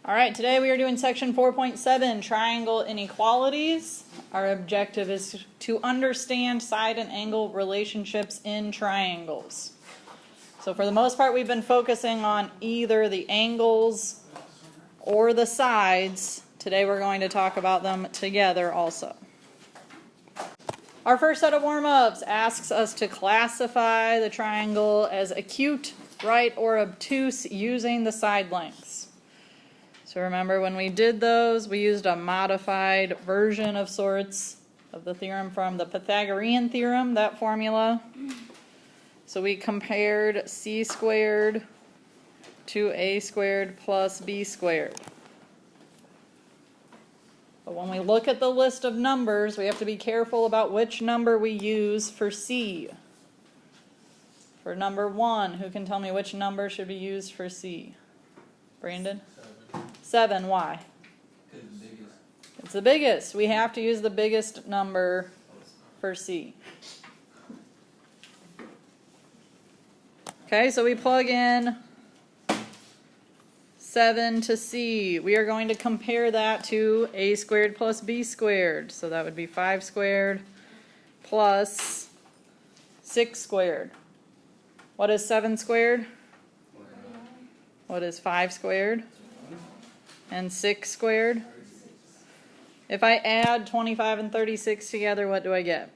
All right, today we are doing section 4.7, triangle inequalities. Our objective is to understand side and angle relationships in triangles. So for the most part, we've been focusing on either the angles or the sides. Today we're going to talk about them together also. Our first set of warm-ups asks us to classify the triangle as acute, right, or obtuse using the side lengths. So remember when we did those, we used a modified version of sorts of the theorem from the Pythagorean theorem, that formula. So we compared c squared to a squared plus b squared. But when we look at the list of numbers, we have to be careful about which number we use for c. For number 1, who can tell me which number should be used for c? Brandon? 7, why? It's the biggest. We have to use the biggest number for c. Okay, so we plug in 7 to c. We are going to compare that to a squared plus b squared. So that would be 5 squared plus 6 squared. What is 7 squared? What is 5 squared? And 6 squared? If I add 25 and 36 together, what do I get?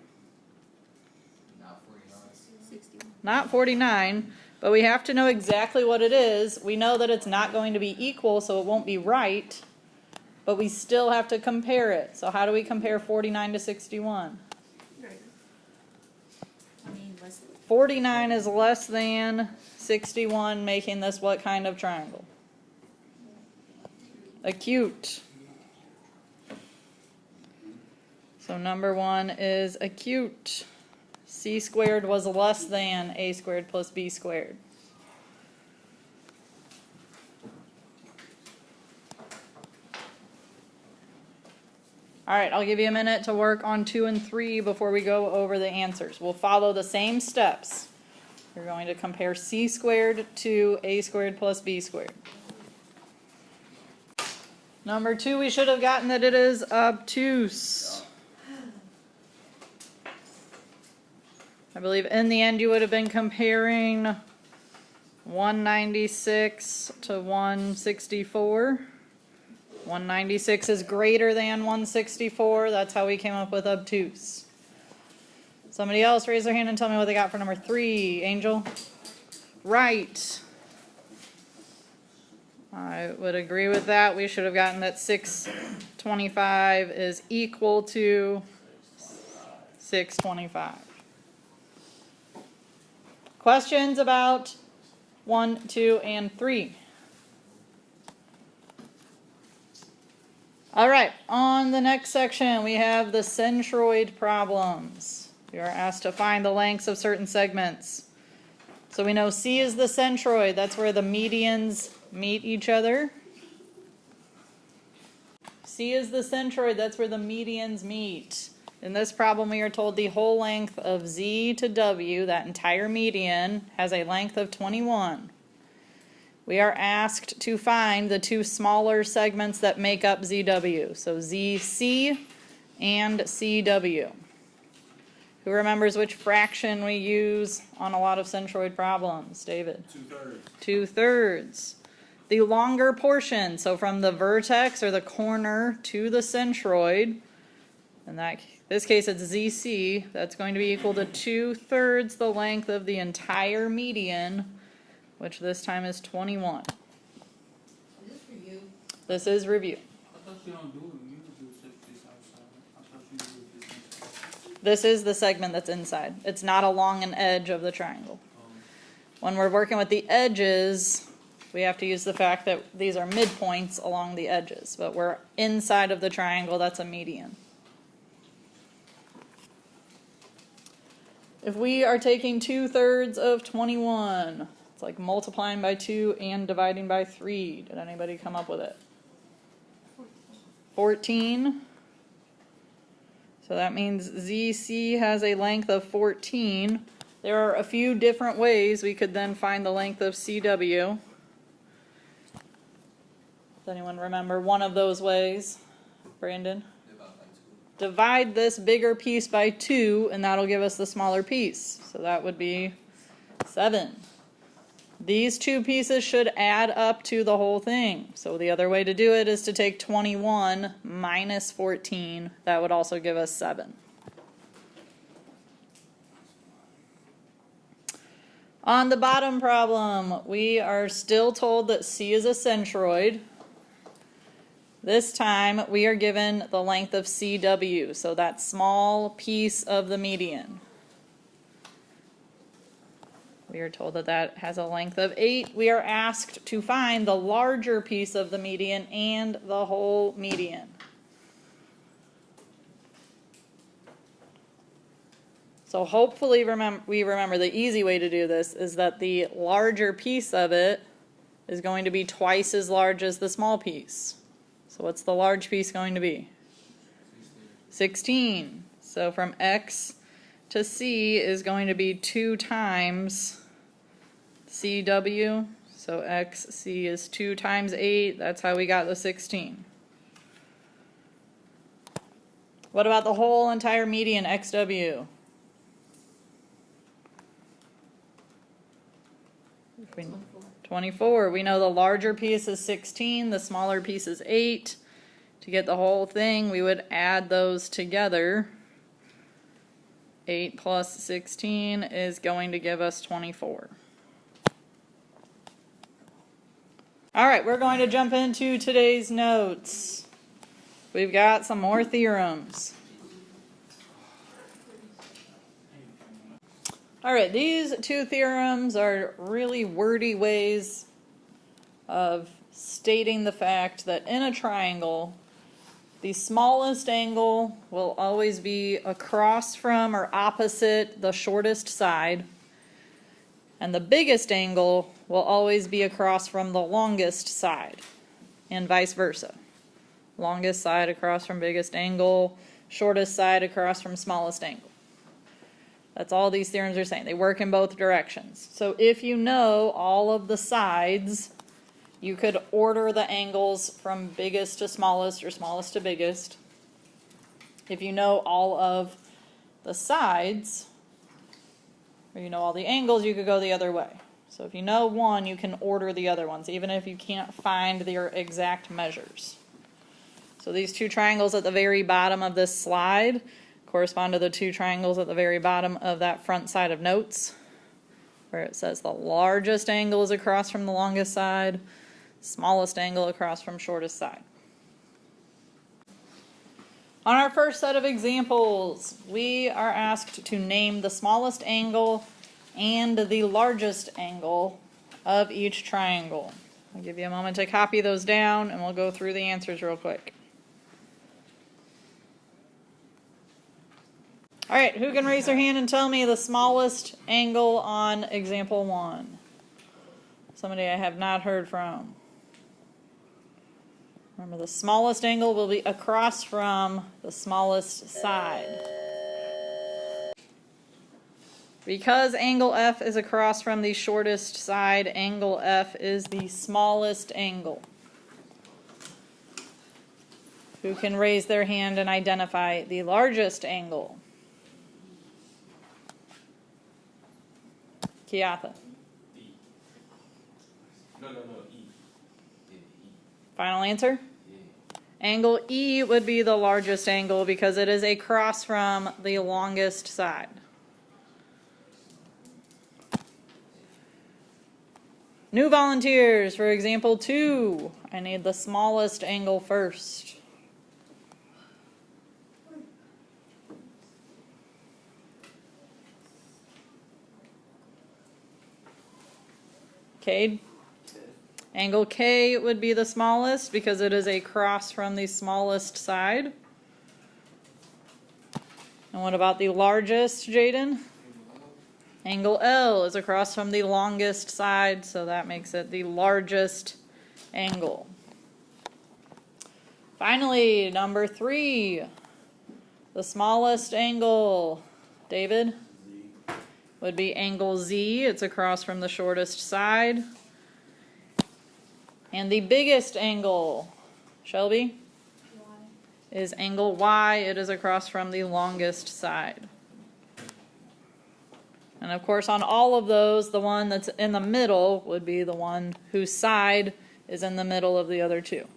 Not 49, but we have to know exactly what it is. We know that it's not going to be equal, so it won't be right, but we still have to compare it. So how do we compare 49 to 61? 49 is less than 61, making this what kind of triangle? Acute. So number 1 is acute. C squared was less than a squared plus b squared. All right, I'll give you a minute to work on 2 and 3 before we go over the answers. We'll follow the same steps. You're going to compare c squared to a squared plus b squared. Number 2, we should have gotten that it is obtuse. I believe in the end you would have been comparing 196 to 164. 196 is greater than 164. That's how we came up with obtuse. Somebody else raise their hand and tell me what they got for number 3. Angel? Right. I would agree with that. We should have gotten that 625 is equal to 625. Questions about 1, 2, and 3? All right, on the next section, we have the centroid problems. We are asked to find the lengths of certain segments. So we know C is the centroid. That's where the medians meet each other. C is the centroid. That's where the medians meet. In this problem, we are told the whole length of Z to W, that entire median, has a length of 21. We are asked to find the 2 smaller segments that make up ZW, so ZC and CW. Who remembers which fraction we use on a lot of centroid problems? David? 2/3. 2/3. The longer portion, so from the vertex or the corner to the centroid, in this case it's ZC, that's going to be equal to 2/3 the length of the entire median, which this time is 21. Is this review? This is review. I thought you don't do it. You do this outside. I thought you do this inside. This is the segment that's inside. It's not along an edge of the triangle. When we're working with the edges, we have to use the fact that these are midpoints along the edges, but we're inside of the triangle, that's a median. If we are taking 2/3 of 21, it's like multiplying by 2 and dividing by 3. Did anybody come up with it? 14. So that means ZC has a length of 14. There are a few different ways we could then find the length of CW. Does anyone remember one of those ways? Brandon? Divide this bigger piece by 2, and that'll give us the smaller piece. So that would be 7. These 2 pieces should add up to the whole thing. So the other way to do it is to take 21 minus 14. That would also give us 7. On the bottom problem, we are still told that C is a centroid. This time we are given the length of CW, so that small piece of the median. We are told that that has a length of 8. We are asked to find the larger piece of the median and the whole median. So hopefully we remember the easy way to do this is that the larger piece of it is going to be twice as large as the small piece. So what's the large piece going to be? 16. So from X to C is going to be 2 times CW. So XC is 2 times 8. That's how we got the 16. What about the whole entire median XW? 24. We know the larger piece is 16, the smaller piece is 8. To get the whole thing, we would add those together. 8 plus 16 is going to give us 24. All right, we're going to jump into today's notes. We've got some more theorems. All right, these 2 theorems are really wordy ways of stating the fact that in a triangle, the smallest angle will always be across from or opposite the shortest side, and the biggest angle will always be across from the longest side, and vice versa. Longest side across from biggest angle, shortest side across from smallest angle. That's all these theorems are saying. They work in both directions. So if you know all of the sides, you could order the angles from biggest to smallest or smallest to biggest. If you know all of the sides, or you know all the angles, you could go the other way. So if you know one, you can order the other ones, even if you can't find their exact measures. So these 2 triangles at the very bottom of this slide correspond to the 2 triangles at the very bottom of that front side of notes, where it says the largest angle is across from the longest side, smallest angle across from shortest side. On our first set of examples, we are asked to name the smallest angle and the largest angle of each triangle. I'll give you a moment to copy those down, and we'll go through the answers real quick. All right, who can raise their hand and tell me the smallest angle on example 1? Somebody I have not heard from. Remember, the smallest angle will be across from the smallest side. Because angle F is across from the shortest side, angle F is the smallest angle. Who can raise their hand and identify the largest angle? Kiatha. E. No, E. Yeah, E. Final answer? Yeah. Angle E would be the largest angle because it is across from the longest side. New volunteers for example 2. I need the smallest angle first. Cade? Angle K would be the smallest because it is across from the smallest side. And what about the largest, Jaden? Angle L is across from the longest side, so that makes it the largest angle. Finally, number 3, the smallest angle, David, would be angle Z. It's across from the shortest side. And the biggest angle, Shelby, is angle Y. It is across from the longest side. And of course, on all of those, the one that's in the middle would be the one whose side is in the middle of the other two.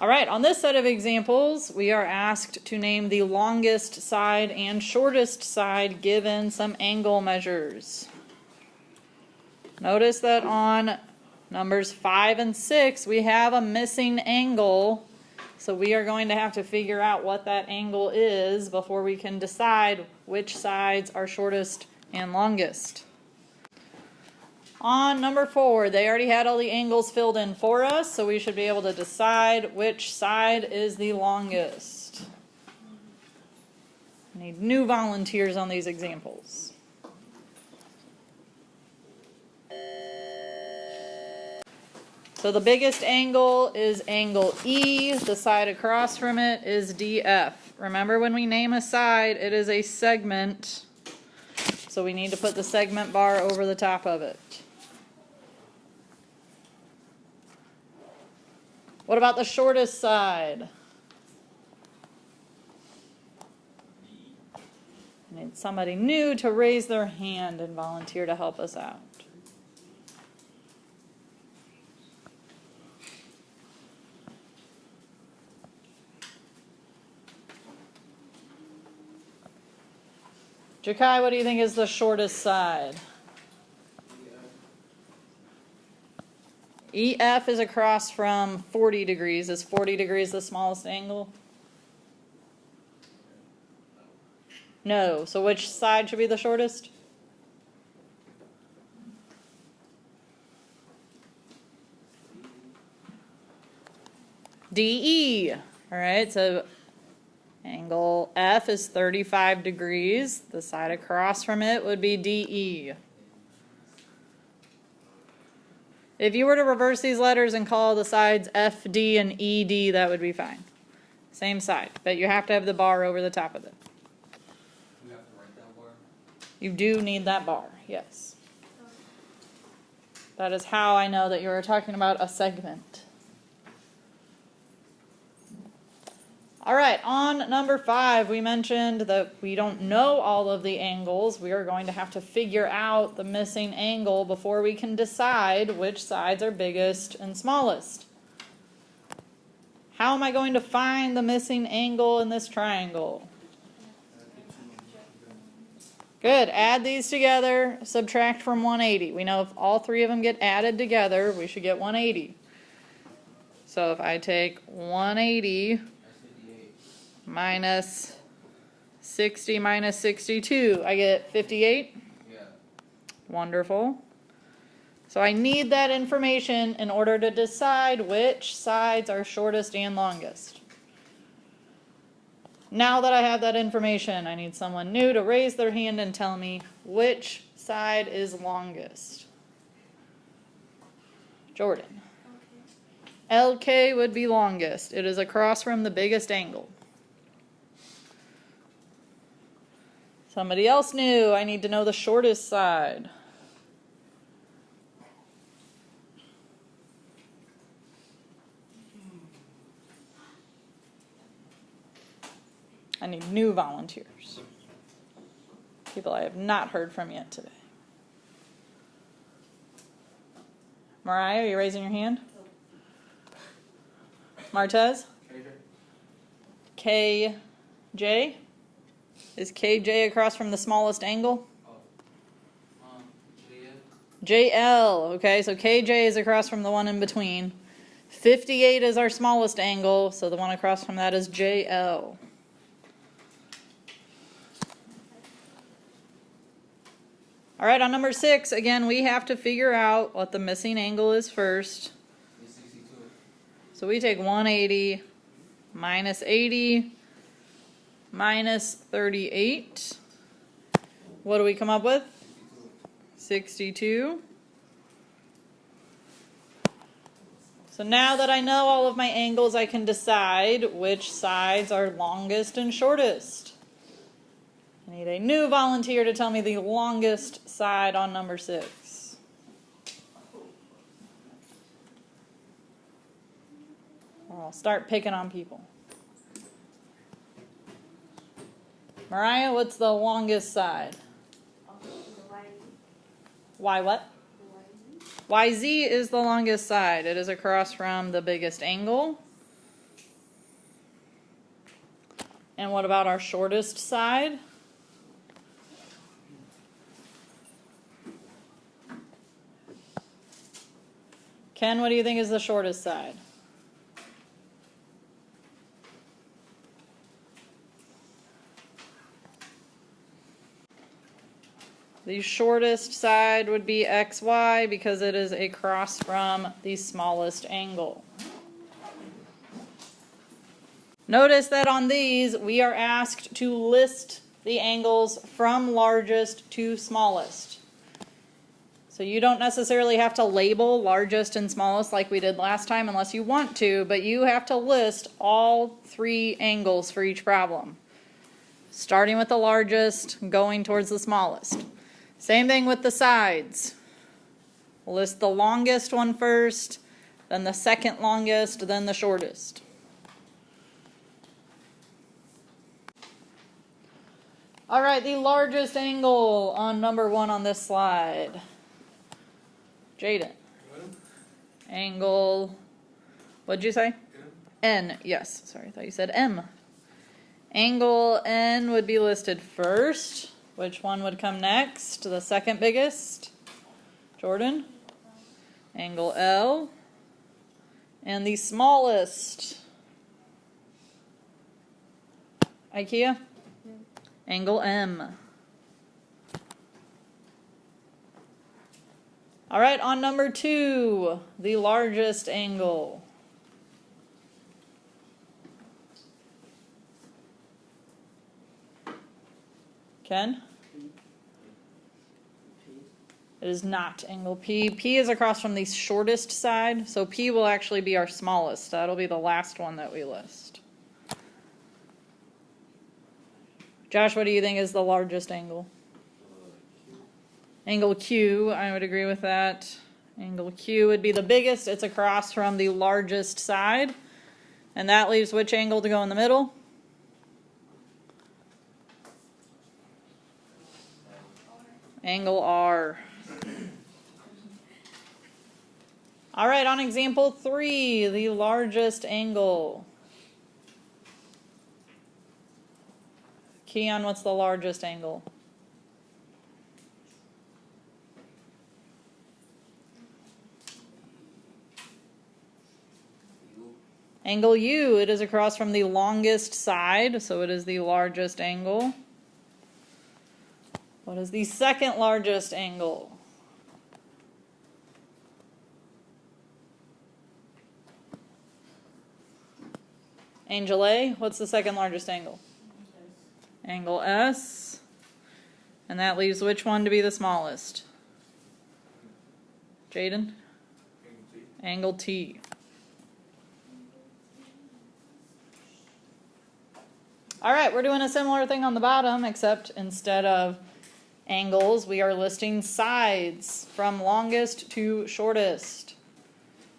All right, on this set of examples, we are asked to name the longest side and shortest side given some angle measures. Notice that on numbers 5 and 6, we have a missing angle. So we are going to have to figure out what that angle is before we can decide which sides are shortest and longest. On number 4, they already had all the angles filled in for us, so we should be able to decide which side is the longest. I need new volunteers on these examples. So the biggest angle is angle E. The side across from it is DF. Remember, when we name a side, it is a segment. So we need to put the segment bar over the top of it. What about the shortest side? I need somebody new to raise their hand and volunteer to help us out. Jakai, what do you think is the shortest side? EF is across from 40 degrees. Is 40 degrees the smallest angle? No. So which side should be the shortest? DE. All right, so angle F is 35 degrees. The side across from it would be DE. If you were to reverse these letters and call the sides FD and ED, that would be fine. Same side, but you have to have the bar over the top of it. We have to write that bar. You do need that bar, yes. That is how I know that you are talking about a segment. All right, on number 5, we mentioned that we don't know all of the angles. We are going to have to figure out the missing angle before we can decide which sides are biggest and smallest. How am I going to find the missing angle in this triangle? Good, add these together, subtract from 180. We know if all 3 of them get added together, we should get 180. So if I take 180... minus 60 minus 62, I get 58. Yeah. Wonderful. So I need that information in order to decide which sides are shortest and longest. Now that I have that information, I need someone new to raise their hand and tell me which side is longest. Jordan. LK would be longest. It is across from the biggest angle. Somebody else new. I need to know the shortest side. I need new volunteers. People I have not heard from yet today. Mariah, are you raising your hand? Martez? KJ? Is KJ across from the smallest angle? JL. Okay, so KJ is across from the one in between. 58 is our smallest angle, so the one across from that is JL. All right, on number 6, again, we have to figure out what the missing angle is first. So we take 180 minus 80 minus 38. What do we come up with? 62. So now that I know all of my angles, I can decide which sides are longest and shortest. I need a new volunteer to tell me the longest side on number 6. or I'll start picking on people. Mariah, what's the longest side? Y what? YZ is the longest side. It is across from the biggest angle. And what about our shortest side? Ken, what do you think is the shortest side? The shortest side would be XY because it is across from the smallest angle. Notice that on these, we are asked to list the angles from largest to smallest. So you don't necessarily have to label largest and smallest like we did last time unless you want to, but you have to list all 3 angles for each problem. Starting with the largest, going towards the smallest. Same thing with the sides. List the longest one first, then the second longest, then the shortest. All right, the largest angle on number 1 on this slide. Jaden. Angle, what'd you say? N, yes. Sorry, I thought you said M. Angle N would be listed first. Which one would come next? The second biggest? Jordan? Angle L. And the smallest? IKEA? Angle M. All right, on number 2, the largest angle. Ken? It is not angle P. P is across from the shortest side, so P will actually be our smallest. That'll be the last one that we list. Josh, what do you think is the largest angle? Angle Q, I would agree with that. Angle Q would be the biggest. It's across from the largest side. And that leaves which angle to go in the middle? Angle R. All right, on example 3, the largest angle. Keon, what's the largest angle? Angle U, it is across from the longest side, so it is the largest angle. What is the second largest angle? Angel A, what's the second largest angle? Angle S. And that leaves which one to be the smallest? Jaden? Angle T. All right, we're doing a similar thing on the bottom, except instead of angles, we are listing sides from longest to shortest.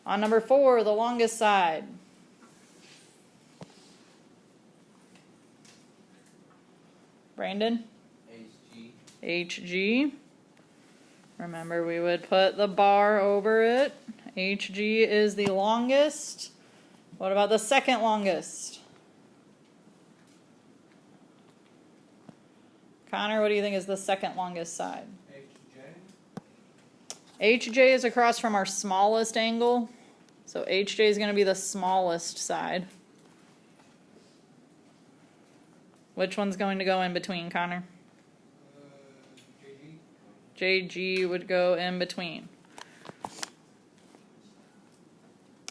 On number 4, the longest side. Brandon? HG. Remember, we would put the bar over it. HG is the longest. What about the second longest? Connor, what do you think is the second longest side? HJ is across from our smallest angle. So HJ is going to be the smallest side. Which one's going to go in between, Connor? JG would go in between.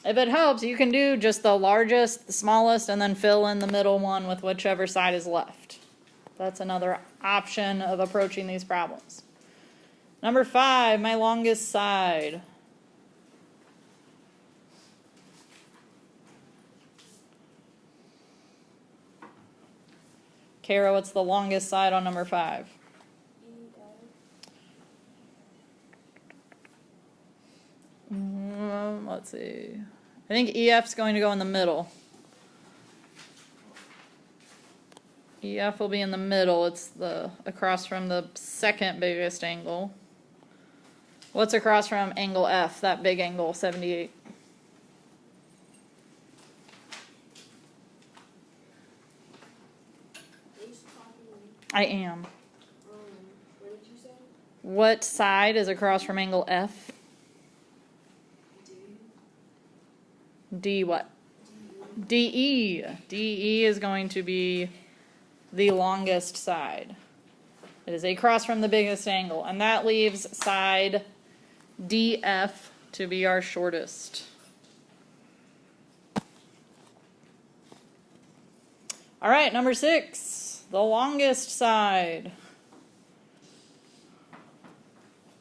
If it helps, you can do just the largest, the smallest, and then fill in the middle one with whichever side is left. That's another option of approaching these problems. Number 5, my longest side. Kara, what's the longest side on number 5? Let's see. I think EF's going to go in the middle. EF will be in the middle. It's across from the second biggest angle. What's across from angle F, that big angle, 78? I am. What did you say? What side is across from angle F? D what? DE. DE is going to be the longest side. It is across from the biggest angle, and that leaves side DF to be our shortest. All right, number 6, the longest side.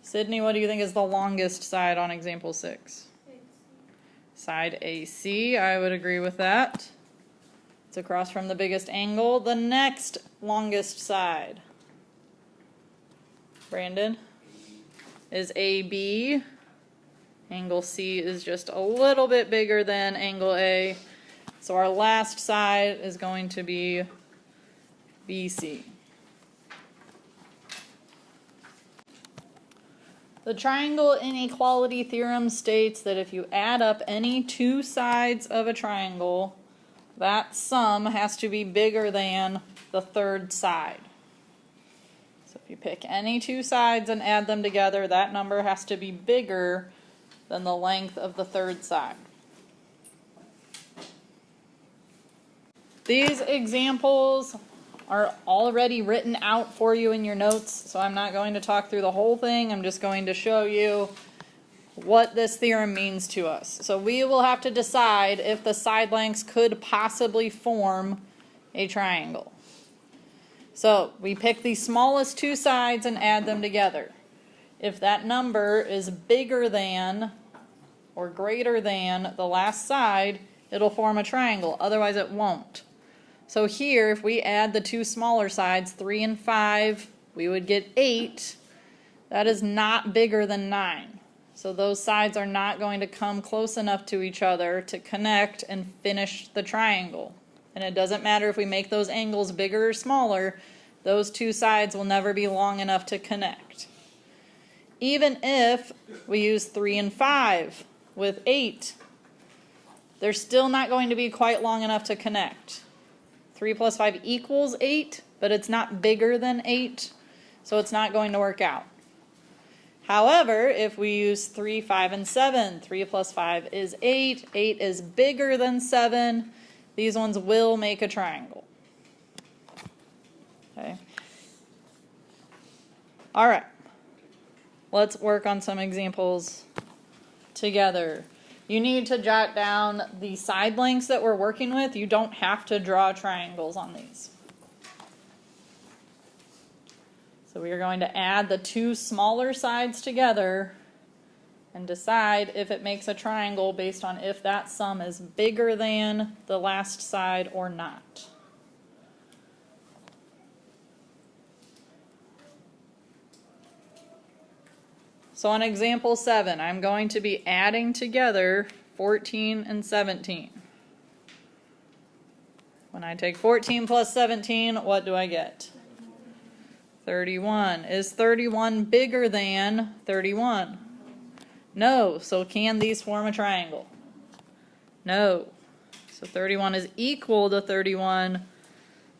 Sydney, what do you think is the longest side on example 6? Side AC, I would agree with that. It's across from the biggest angle. The next longest side, Brandon, is AB. Angle C is just a little bit bigger than angle A. So our last side is going to be BC. The triangle inequality theorem states that if you add up any two sides of a triangle, that sum has to be bigger than the third side. So if you pick any two sides and add them together, that number has to be bigger than the length of the third side. These examples are already written out for you in your notes, so I'm not going to talk through the whole thing. I'm just going to show you what this theorem means to us. So we will have to decide if the side lengths could possibly form a triangle. So we pick the smallest two sides and add them together. If that number is bigger than or greater than the last side, it'll form a triangle. Otherwise it won't. So here, if we add the two smaller sides, 3 and 5, we would get 8. That is not bigger than 9. So those sides are not going to come close enough to each other to connect and finish the triangle. And it doesn't matter if we make those angles bigger or smaller, those two sides will never be long enough to connect. Even if we use 3 and 5 with 8, they're still not going to be quite long enough to connect. 3 plus 5 equals 8, but it's not bigger than 8, so it's not going to work out. However, if we use 3, 5, and 7, 3 plus 5 is 8, 8 is bigger than 7, these ones will make a triangle. Okay. All right. Let's work on some examples together. You need to jot down the side lengths that we're working with. You don't have to draw triangles on these. So we are going to add the two smaller sides together and decide if it makes a triangle based on if that sum is bigger than the last side or not. So on example 7, I'm going to be adding together 14 and 17. When I take 14 plus 17, what do I get? 31. Is 31 bigger than 31? No. So can these form a triangle? No. So 31 is equal to 31.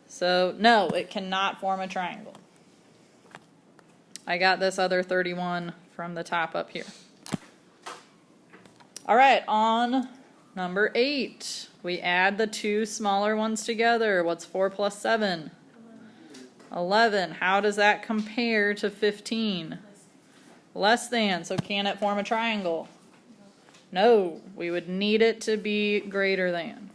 So no, it cannot form a triangle. I got this other 31 from the top up here. All right, on number 8, we add the two smaller ones together. What's 4 plus 7? 11. How does that compare to 15? Less than. So can it form a triangle? No. We would need it to be greater than.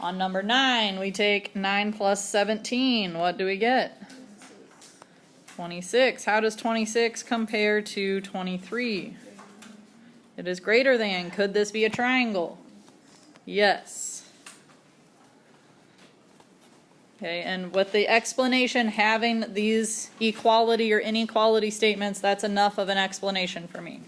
On number 9, we take 9 plus 17. What do we get? 26. How does 26 compare to 23? It is greater than. Could this be a triangle? Yes. Okay, and with the explanation having these equality or inequality statements, that's enough of an explanation for me.